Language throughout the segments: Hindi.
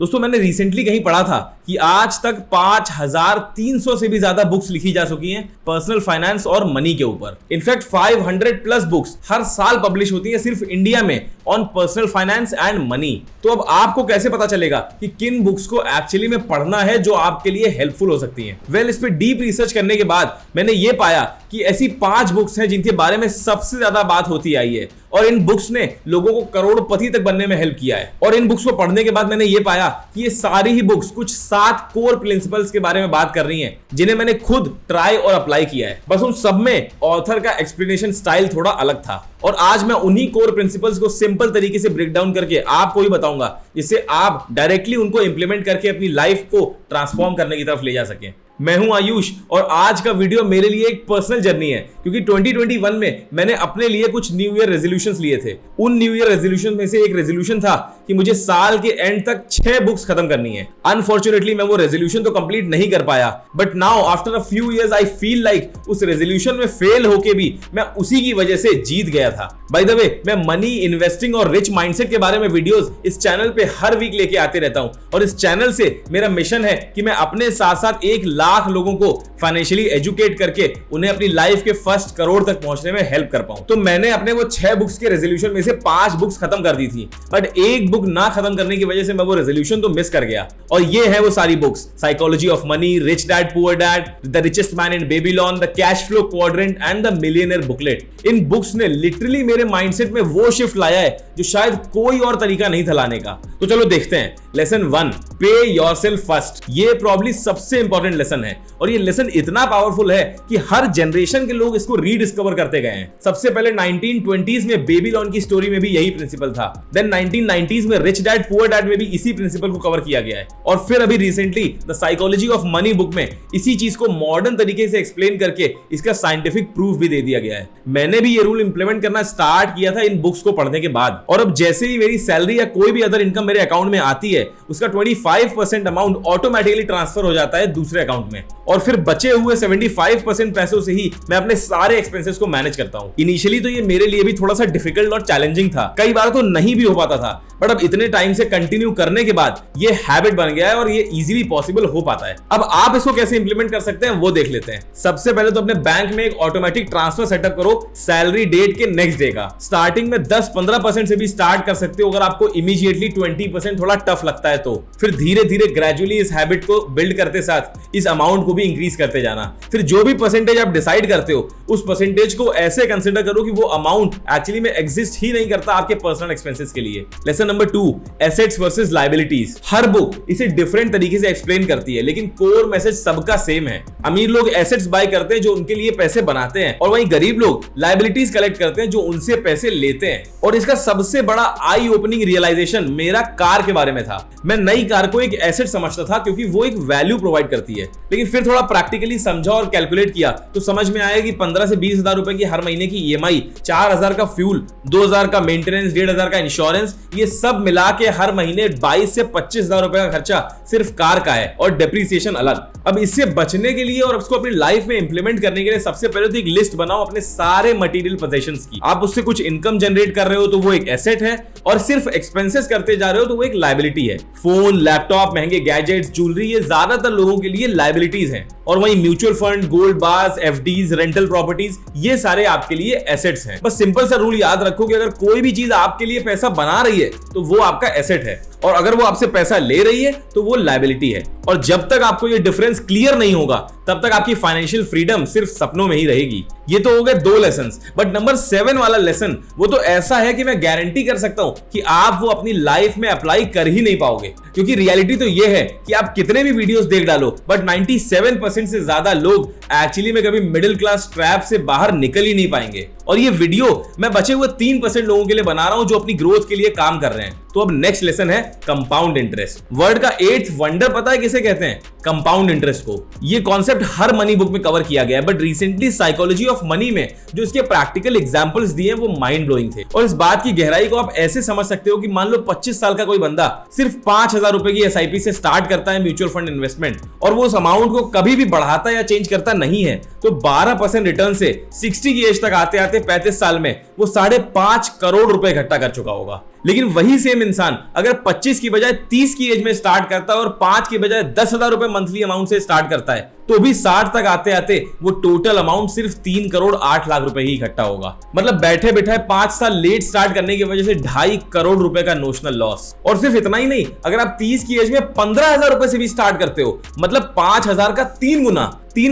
दोस्तों मैंने रिसेंटली कहीं पढ़ा था कि आज तक 5300 से भी ज्यादा बुक्स लिखी जा चुकी हैं पर्सनल फाइनेंस और मनी के ऊपर। इनफैक्ट 500 प्लस बुक्स हर साल पब्लिश होती है सिर्फ इंडिया में on personal finance and money. तो अब आपको कैसे पता चलेगा कि किन बुक्स को एक्चुअली में पढ़ना है जो आपके लिए हेल्पफुल हो सकती हैं? वेल, इस पे डीप रिसर्च करने के बाद मैंने ये पाया कि ऐसी 5 बुक्स हैं जिनके बारे में सबसे ज्यादा बात होती आई है और इन बुक्स ने लोगों को करोड़पति तक बनने में हेल्प किया है। और इन बुक्स को पढ़ने के बाद मैंने ये पाया कि ये सारी ही बुक्स कुछ 7 कोर प्रिंसिपल्स के बारे में बात कर रही हैं जिन्हें मैंने खुद ट्राई और अप्लाई किया है। बस उन सब में ऑथर का एक्सप्लेनेशन स्टाइल थोड़ा अलग था और आज मैं उन्हीं कोर प्रिंसिपल्स को सिंपल तरीके से ब्रेक डाउन करके आपको ही बताऊंगा जिससे आप डायरेक्टली उनको इंप्लीमेंट करके अपनी लाइफ को ट्रांसफॉर्म करने की तरफ ले जा सकें। मैं हूं आयुष और आज का वीडियो मेरे लिए एक पर्सनल जर्नी है क्योंकि 2021 में मैंने अपने लिए कुछ न्यू ईयर रेजोल्यूशंस लिए थे। उन न्यू ईयर रेजोल्यूशन में से एक रेजोल्यूशन था कि मुझे साल के एंड तक 6 बुक्स खत्म करनी है। अनफॉर्चुनेटली मैं वो रेजोल्यूशन तो कंप्लीट नहीं कर पाया, but now after a few years I feel like उस रेजोल्यूशन में फेल होके भी मैं उसी की वजह से जीत गया था। बाय द वे, मैं मनी, इन्वेस्टिंग और रिच माइंडसेट के बारे में वीडियोस इस चैनल पे हर वीक लेके आते रहता हूं और इस चैनल से मेरा मिशन है कि मैं अपने साथ साथ 1 लाख लोगों को फाइनेंशियली एजुकेट करके उन्हें अपनी लाइफ के फर्स्ट करोड़ तक पहुंचने में हेल्प कर पाऊं। तो मैंने अपने वो 6 बुक्स के रेजोल्यूशन में से 5 बुक्स खत्म कर दी थी, बट एक बुक ना खत्म करने की वजह से मैं वो रेजोल्यूशन तो मिस कर गया। और ये है वो सारी books: psychology of money, rich dad poor dad, the richest man in Babylon, the cash flow quadrant and the millionaire booklet. In books ने लिटरली मेरे माइंडसेट में वो शिफ्ट लाया है जो शायद कोई और तरीका नहीं था लाने का। तो चलो देखते हैं। लेसन 1, पे योरसेल्फ फर्स्ट। ये प्रॉब्ली सबसे इंपॉर्टेंट लेसन है और ये लेसन इतना पावरफुल है कि हर जनरेशन के लोग इसको रीडिस्कवर करते गए हैं। सबसे पहले 1920s में बेबीलोन की स्टोरी में भी यही प्रिंसिपल था। देन 1990s में रिच डैड पुअर डैड में भी इसी प्रिंसिपल को कवर किया गया है और फिर अभी recently the psychology of money book में इसी चीज को मॉडर्न तरीके से एक्सप्लेन करके इसका साइंटिफिक प्रूफ भी दे दिया गया है। मैंने भी ये रूल इंप्लीमेंट करना स्टार्ट किया था इन बुक्स को पढ़ने के बाद और अब जैसे ही मेरी सैलरी या कोई भी अदर इनकम मेरे अकाउंट में आती है उसका 25% अमाउंट ऑटोमेटिकली ट्रांसफर हो जाता है दूसरे अकाउंट में और फिर बचे हुए 75% पैसों से ही मैं अपने सारे एक्सपेंसेस को मैनेज करता हूं। इनिशियली तो ये मेरे लिए भी थोड़ा सा डिफिकल्ट और चैलेंजिंग था, कई बार तो नहीं भी हो पाता था, बट अब इतने टाइम से कंटिन्यू करने के बाद ये हैबिट बन गया है और ये इजीली पॉसिबल हो पाता है। अब आप इसको कैसे इंप्लीमेंट कर सकते हैं वो देख लेते हैं। सबसे पहले तो अपने बैंक में एक ऑटोमेटिक ट्रांसफर सेटअप करो सैलरी डेट के नेक्स्ट डे का। स्टार्टिंग में 10-15% से भी स्टार्ट कर सकते हो अगर आपको इमीडिएटली 20% थोड़ा टफ लगता है तो। फिर धीरे धीरे ग्रेजुअली इस हैबिट को बिल्ड करते साथ इस अमाउंट को भी इंक्रीज करते जाना। फिर जो भी परसेंटेज आप डिसाइड करते हो उस परसेंटेज को ऐसे कंसीडर करो कि वो अमाउंट एक्चुअली में एग्जिस्ट ही नहीं करता आपके पर्सनल एक्सपेंसेस के लिए। Lesson number 2, assets versus liabilities. हर बुक इसे डिफरेंट तरीके से एक्सप्लेन करती है लेकिन कोर मैसेज सबका सेम है। अमीर लोग एसेट्स बाय करते हैं जो उनके लिए पैसे बनाते हैं और वहीं गरीब लोग लायबिलिटीज कलेक्ट करते हैं जो उनसे पैसे लेते हैं। और इसका सबसे बड़ा आई ओपनिंग रियलाइजेशन मेरा कार के बारे में था। मैं नई कार को एक एसेट समझता था क्योंकि वो एक वैल्यू प्रोवाइड करती है, लेकिन फिर थोड़ा प्रैक्टिकली समझा और कैलकुलेट किया तो समझ में आया कि 15 से 20 हजार रुपए की हर महीने की ईएमआई, 4000 का फ्यूल, 2000 का मेंटेनेंस, 1500 का इंश्योरेंस, ये सब मिला के हर महीने 22 से 25 हजार रुपए का खर्चा सिर्फ कार का है और डेप्रिसिएशन अलग। अब इससे बचने के लिए और उसको अपनी लाइफ में इंप्लीमेंट करने के लिए सबसे पहले तो एक लिस्ट बनाओ अपने सारे मटेरियल पोजेशंस की। आप उससे कुछ इनकम जनरेट कर रहे हो तो वो एक एसेट है और सिर्फ एक्सपेंसेस करते जा रहे हो तो वो एक लायबिलिटी है। फोन, लैपटॉप, महंगे गैजेट्स, ज्वेलरी, ये ज्यादातर लोगों के लिए लायबिलिटीज हैं और वहीं mutual fund, gold bars, FDs, rental properties, ये सारे आपके लिए एसेट्स हैं। बस सिंपल सा रूल याद रखो कि अगर कोई भी चीज आपके लिए पैसा बना रही है तो वो आपका एसेट है और अगर वो आपसे पैसा ले रही है तो वो लायबिलिटी है। और जब तक आपको ये डिफरेंस क्लियर नहीं होगा तब तक आपकी फाइनेंशियल फ्रीडम सिर्फ सपनों में ही रहेगी। ये तो हो गए 2 लेसन्स, बट नंबर 7 वाला लेसन वो तो ऐसा है कि मैं गारंटी कर सकता हूं कि आप वो अपनी लाइफ में अप्लाई कर ही नहीं पाओगे क्योंकि रियलिटी तो ये है कि आप कितने भी वीडियोस देख डालो बट 97% से ज्यादा लोग एक्चुअली में कभी मिडिल क्लास ट्रैप से बाहर निकल ही नहीं पाएंगे। और ये वीडियो मैं बचे हुए 3% लोगों के लिए बना रहा हूं जो अपनी ग्रोथ के लिए काम कर रहे हैं। तो अब नेक्स्ट लेसन है कंपाउंड इंटरेस्ट। वर्ड का 8th वंडर पता है किसे कहते हैं? कंपाउंड इंटरेस्ट को। ये कॉन्सेप्ट हर मनी बुक में कवर किया गया है but recently psychology of money में जो इसके प्रैक्टिकल एग्जांपल्स दिए वो माइंड ब्लोइंग थे। और इस बात की गहराई को आप ऐसे समझ सकते हो कि मान लो 25 साल का कोई बंदा सिर्फ 5000 रुपए की एसआईपी से स्टार्ट करता है म्यूचुअल फंड इन्वेस्टमेंट और वो उस अमाउंट को कभी भी बढ़ाता या चेंज करता नहीं है तो 12% रिटर्न से 60 की एज तक आते आते 35 साल में वो 5.5 करोड़ रुपए इकट्ठा कर चुका होगा। लेकिन वही सेम इंसान अगर 25 की बजाय 30 की एज में स्टार्ट करता है और 5 की बजाय 10,000 रुपए मंथली अमाउंट से स्टार्ट करता है तो भी 60 तक आते आते वो टोटल अमाउंट सिर्फ 3 करोड़ 8 लाख रुपए ही इकट्ठा होगा। मतलब बैठे बैठे 5 साल लेट स्टार्ट करने की वजह से 2.5 करोड़ रुपए का नोशनल लॉस। और सिर्फ इतना ही नहीं, अगर आप 30 की एज में 15,000 रुपए से भी स्टार्ट करते हो, मतलब 5,000 का 3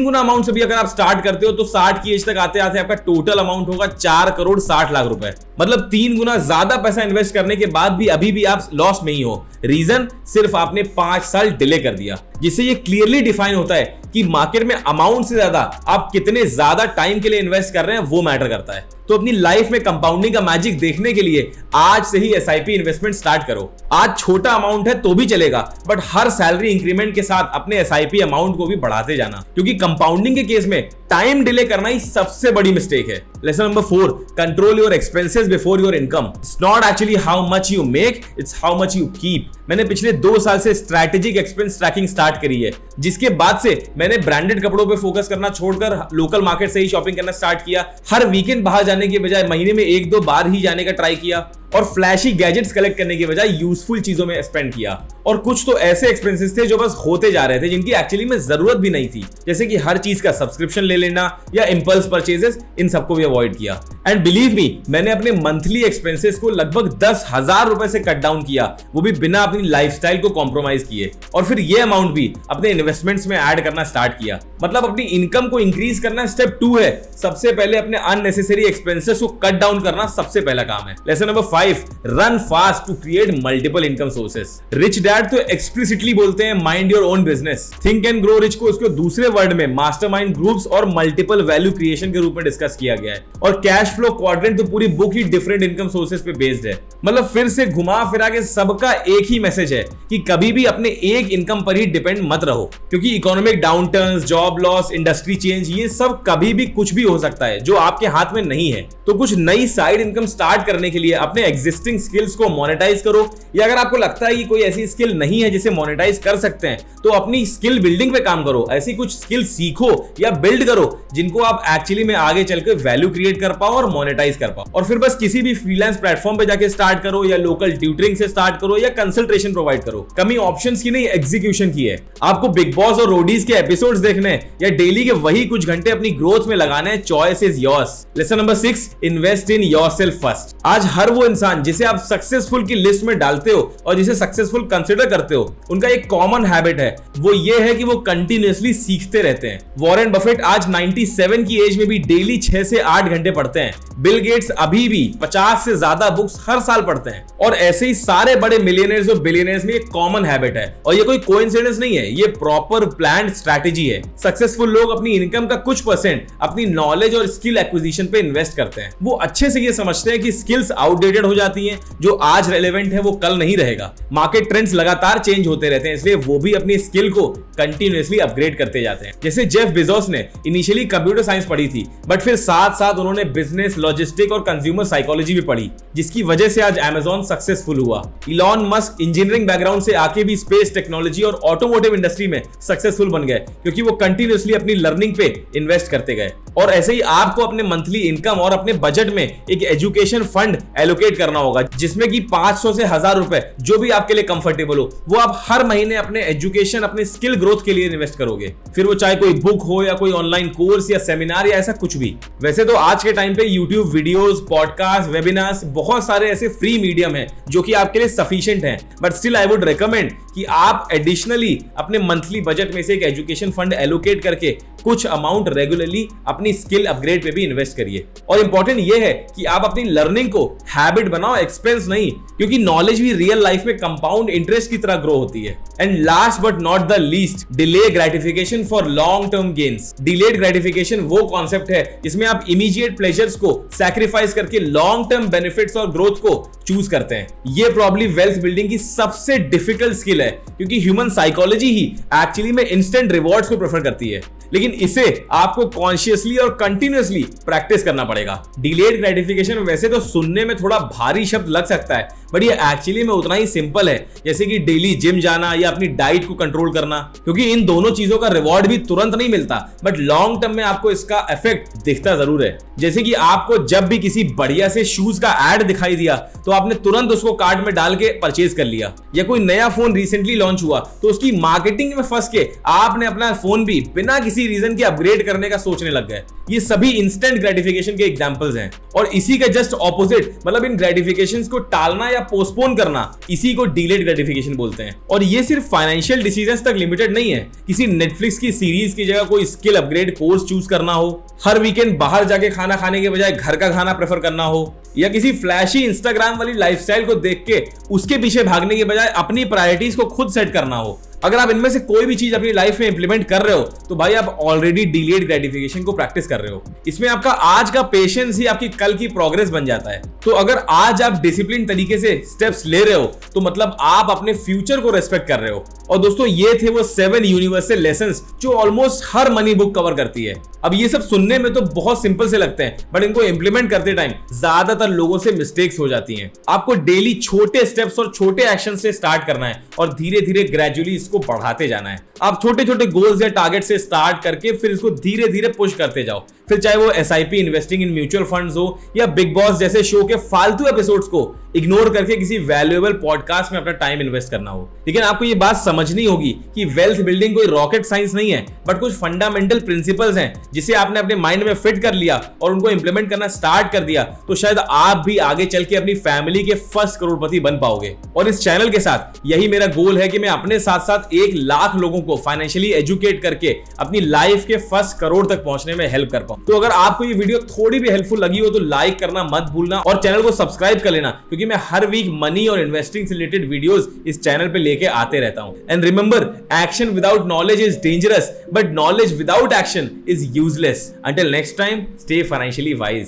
गुना अमाउंट से भी अगर आप स्टार्ट करते हो तो 60 की एज तक आते आते आपका टोटल अमाउंट होगा 4 करोड़ 60 लाख रुपए। मतलब 3 गुना ज्यादा पैसा इन्वेस्ट करने के बाद भी अभी भी आप लॉस में ही हो। रीजन सिर्फ आपने 5 साल डिले कर दिया, जिससे ये क्लियरली डिफाइन होता है कि मार्केट में अमाउंट से ज्यादा आप कितने ज्यादा टाइम के लिए इन्वेस्ट कर रहे हैं वो मैटर करता है। तो अपनी लाइफ में कंपाउंडिंग का मैजिक देखने के लिए आज से ही एसआईपी इन्वेस्टमेंट स्टार्ट करो। आज छोटा अमाउंट है तो भी चलेगा, बट हर सैलरी इंक्रीमेंट के साथ अपने एसआईपी अमाउंट को भी बढ़ाते जाना, क्योंकि कंपाउंडिंग के केस में टाइम डिले करना ही सबसे बड़ी मिस्टेक है। Lesson number 4, control your expenses before your income. It's not actually how much you make, it's how much you keep. मैंने पिछले 2 साल से स्ट्रैटेजिक एक्सपेंस ट्रैकिंग स्टार्ट करी है, जिसके बाद से मैंने ब्रांडेड कपड़ों पे फोकस करना छोड़कर लोकल मार्केट से ही शॉपिंग करना स्टार्ट किया। हर वीकेंड बाहर जाने की बजाय महीने में 1-2 बार ही जाने का ट्राई किया, और फ्लैशी गैजेट्स कलेक्ट करने की बजाय यूजफुल चीजों में स्पेंड किया। और कुछ तो ऐसे एक्सपेंसेस थे जो बस होते जा रहे थे, जिनकी एक्चुअली में जरूरत भी नहीं थी, जैसे कि हर चीज का सब्सक्रिप्शन ले लेना या इंपल्स परचेजेस, इन सबको भी अवॉइड किया। एंड बिलीव मी, मैंने अपने मंथली एक्सपेंसेस को लगभग 10,000 रुपए से कट डाउन किया, वो भी बिना अपनी लाइफस्टाइल को कॉम्प्रोमाइज किए। और फिर ये अमाउंट भी अपने इन्वेस्टमेंट्स में ऐड करना स्टार्ट किया। मतलब अपनी इनकम को इंक्रीज करना स्टेप 2 है। सबसे पहले अपने अननेसेसरी एक्सपेंसेस को कट डाउन करना सबसे पहला काम है। Lesson number 5, run fast to create multiple income sources. Rich dad तो एक्सप्लिसिटली बोलते हैं mind your own business. Think and grow rich को उसके दूसरे वर्ड में मास्टरमाइंड ग्रुप्स और मल्टीपल वैल्यू क्रिएशन के रूप में डिस्कस किया गया है। और कैश फ्लो क्वाड्रेंट तो पूरी बुक ही डिफरेंट इनकम सोर्सेस पे बेस्ड है। मतलब फिर से घुमा फिरा के सबका एक ही मैसेज है कि कभी भी अपने एक इनकम पर ही डिपेंड मत रहो, क्योंकि economic downturns, job loss, industry change, ये सब कभी भी कुछ भी हो सकता है जो आपके हाथ में नहीं है। तो कुछ नई साइड इनकम स्टार्ट करने के लिए अपने एग्जिस्टिंग स्किल्स को मोनेटाइज करो, या अगर आपको लगता है कि कोई ऐसी स्किल नहीं है जिसे मोनेटाइज कर सकते हैं तो अपनी स्किल बिल्डिंग पे काम करो। ऐसी कुछ स्किल सीखो या बिल्ड करो जिनको आप एक्चुअली में आगे चलकर वैल्यू क्रिएट कर पाओ और मोनेटाइज कर पाओ। और फिर बस किसी भी फ्रीलांस प्लेटफॉर्म पे जाके स्टार्ट करो, या लोकल ट्यूटरिंग से स्टार्ट करो, या कंसल्टेशन प्रोवाइड करो। कमी ऑप्शंस की नहीं, एग्जीक्यूशन की है। आपको बिग बॉस और रोडीज के एपिसोड्स देखने हैं या डेली के वही कुछ घंटे अपनी ग्रोथ में लगाने हैं, choice is yours. Lesson number 6, invest in yourself first. आज हर वो इंसान जिसे आप सक्सेसफुल की लिस्ट में डालते हो और जिसे सक्सेसफुल कंसीडर करते हो, उनका एक कॉमन हैबिट है, वो ये है कि वो कंटिन्यूअसली सीखते रहते हैं। वॉरेन बफेट आज 97 की एज में भी डेली 6 से 8 घंटे पढ़ते हैं। बिल गेट्स अभी भी 50 से ज्यादा बुक्स हर साल पढ़ते हैं। और ऐसे ही सारे बड़े मिलियनेयर्स और बिलियनेयर्स में एक कॉमन हैबिट है, और ये कोई कोइंसिडेंस नहीं है, ये प्रॉपर प्लान्ड स्ट्रैटेजी है। सक्सेसफुल लोग अपनी इनकम का कुछ % अपनी नॉलेज और स्किल एक्विजिशन पे इन्वेस्ट करते हैं। वो अच्छे से ये समझते हैं कि स्किल्स आउटडेटेड हो जाती हैं, जो आज रेलेवेंट है वो कल नहीं रहेगा। मार्केट ट्रेंड्स लगातार चेंज होते रहते हैं, इसलिए वो भी अपनी स्किल को कंटिन्यूअसली अपग्रेड करते जाते हैं। जैसे जेफ बेजोस ने इनिशियली कंप्यूटर साइंस पढ़ी थी, बट फिर साथ साथ उन्होंने बिजनेस, लॉजिस्टिक और कंज्यूमर साइकोलॉजी भी पढ़ी, जिसकी वजह से आज अमेज़न सक्सेसफुल हुआ। इलॉन मस्क इंजीनियरिंग बैकग्राउंड से आके भी स्पेस टेक्नोलॉजी और ऑटोमोटिव इंडस्ट्री में सक्सेसफुल बन गए, क्योंकि वो कंटिन्यूअसली अपनी लर्निंग पे इन्वेस्ट करते गए। और ऐसे ही आपको अपने मंथली इनकम और अपने बजट में एक एजुकेशन फंड एलोकेट करना होगा, जिसमें कि 500 से 1000 रुपए जो भी आपके लिए कंफर्टेबल हो, वो आप हर महीने अपने एजुकेशन, अपने स्किल ग्रोथ के लिए इन्वेस्ट करोगे। फिर वो चाहे कोई बुक हो या कोई ऑनलाइन कोर्स या सेमिनार या ऐसा कुछ भी। वैसे तो आज के टाइम पे यूट्यूब वीडियोस, पॉडकास्ट, वेबिनार्स, बहुत सारे ऐसे फ्री मीडियम हैं जो कि आपके लिए सफिशिएंट हैं, but still I would recommend कि आप एडिशनली अपने मंथली बजट में से एक एजुकेशन फंड एलोकेट करके कुछ अमाउंट रेगुलरली अपनी स्किल अपग्रेड पे भी इन्वेस्ट करिए। और इंपॉर्टेंट ये है कि आप अपनी लर्निंग को हैबिट बनाओ, एक्सपेंस नहीं, क्योंकि नॉलेज भी रियल लाइफ में कंपाउंड इंटरेस्ट की तरह ग्रो होती है। And last but not the least, delay gratification for long term gains. Delayed gratification वो कॉन्सेप्ट है जिसमें आप इमीडिएट प्लेजर्स को सैक्रिफाइस करके लॉन्ग टर्म बेनिफिट्स और ग्रोथ को चूज करते हैं। ये प्रॉब्ली वेल्थ बिल्डिंग की सबसे डिफिकल्ट स्किल है, क्योंकि ह्यूमन साइकोलॉजी ही एक्चुअली में इंस्टेंट रिवॉर्ड्स को प्रेफर करती है, लेकिन इसे आपको कॉन्शियसली और कंटिन्यूअसली प्रैक्टिस करना पड़ेगा। डिलेड ग्रेटिफिकेशन वैसे तो सुनने में थोड़ा भारी शब्द लग सकता है, बट ये एक्चुअली में उतना ही सिंपल है जैसे कि डेली जिम जाना या अपनी डाइट को कंट्रोल करना, क्योंकि इन दोनों चीजों का रिवॉर्ड भी तुरंत नहीं मिलता, बट लॉन्ग टर्म में आपको इसका इफेक्ट दिखता जरूर है। जैसे कि आपको जब भी किसी बढ़िया से शूज का एड दिखाई दिया तो आपने तुरंत उसको कार्ट में डाल के परचेज कर लिया, या कोई नया फोन रिसेंटली लॉन्च हुआ तो उसकी मार्केटिंग में फंस के आपने अपना फोन भी बिना किसी रीजन के अपग्रेड करने का सोचने लग गए। ये सभी इंस्टेंट ग्रेटिफिकेशन के एग्जांपल्स हैं, और इसी का जस्ट ऑपोजिट, मतलब इन ग्रेटिफिकेशंस को टालना या पोस्टपोन करना, इसी को डिलेड ग्रेटिफिकेशन बोलते हैं। और ये सिर्फ फाइनेंशियल डिसीजंस तक लिमिटेड नहीं है। किसी नेटफ्लिक्स की सीरीज की जगह कोई स्किल अपग्रेड कोर्स चूज करना हो, हर वीकेंड बाहर जाके खाना खाने के बजाय घर का खाना प्रेफर करना हो, या किसी फ्लैशी इंस्टाग्राम वाली लाइफस्टाइल को देख के उसके पीछे भागने के बजाय अपनी प्रायोरिटीज को खुद सेट करना हो, अगर आप इनमें से कोई भी चीज अपनी लाइफ में इंप्लीमेंट कर रहे हो तो भाई आप ऑलरेडी डिलेड ग्रेटिफिकेशन को प्रैक्टिस कर रहे हो। इसमें आपका आज का पेशेंस ही आपकी कल की प्रोग्रेस बन जाता है। तो अगर आज आप डिसिप्लिन तरीके से स्टेप्स ले रहे हो तो मतलब आप अपने फ्यूचर को रेस्पेक्ट कर रहे हो। और दोस्तों ये थे वो 7 यूनिवर्सल लेसन्स जो ऑलमोस्ट हर मनी बुक कवर करती है। अब ये सब सुनने में तो बहुत सिंपल से लगते हैं, बट इनको इंप्लीमेंट करते टाइम ज्यादातर लोगों से मिस्टेक्स हो जाती हैं। आपको डेली छोटे स्टेप्स और छोटे एक्शन से स्टार्ट करना है और धीरे धीरे ग्रेजुअली इसको बढ़ाते जाना है। आप छोटे छोटे गोल्स या टारगेट से स्टार्ट करके फिर इसको धीरे धीरे पुश करते जाओ। फिर चाहे वो SIP, investing in mutual funds हो, या बिग बॉस जैसे शो के फालतू एपिसोड्स को इग्नोर करके किसी वैल्यूएबल पॉडकास्ट में अपना टाइम इन्वेस्ट करना हो। लेकिन आपको ये बात समझनी होगी कि वेल्थ बिल्डिंग कोई रॉकेट साइंस नहीं है, बट कुछ फंडामेंटल प्रिंसिपल्स हैं जिसे आपने अपने माइंड में फिट कर लिया और उनको इंप्लीमेंट करना स्टार्ट कर दिया तो शायद आप भी आगे चल के अपनी फैमिली के फर्स्ट करोड़पति बन पाओगे। और इस चैनल के साथ यही मेरा गोल है कि मैं अपने साथ साथ 1 लाख लोगों को फाइनेंशियली एजुकेट करके अपनी लाइफ के फर्स्ट करोड़ तक पहुंचने में हेल्प कर पाऊं। तो अगर आपको ये वीडियो थोड़ी भी हेल्पफुल लगी हो तो लाइक करना मत भूलना और चैनल को सब्सक्राइब कर लेना, क्योंकि मैं हर वीक मनी और इन्वेस्टिंग से रिलेटेड वीडियोस इस चैनल पे लेके आते रहता हूं। And remember, action without knowledge is dangerous, but knowledge without action is useless. Until next time, stay financially wise.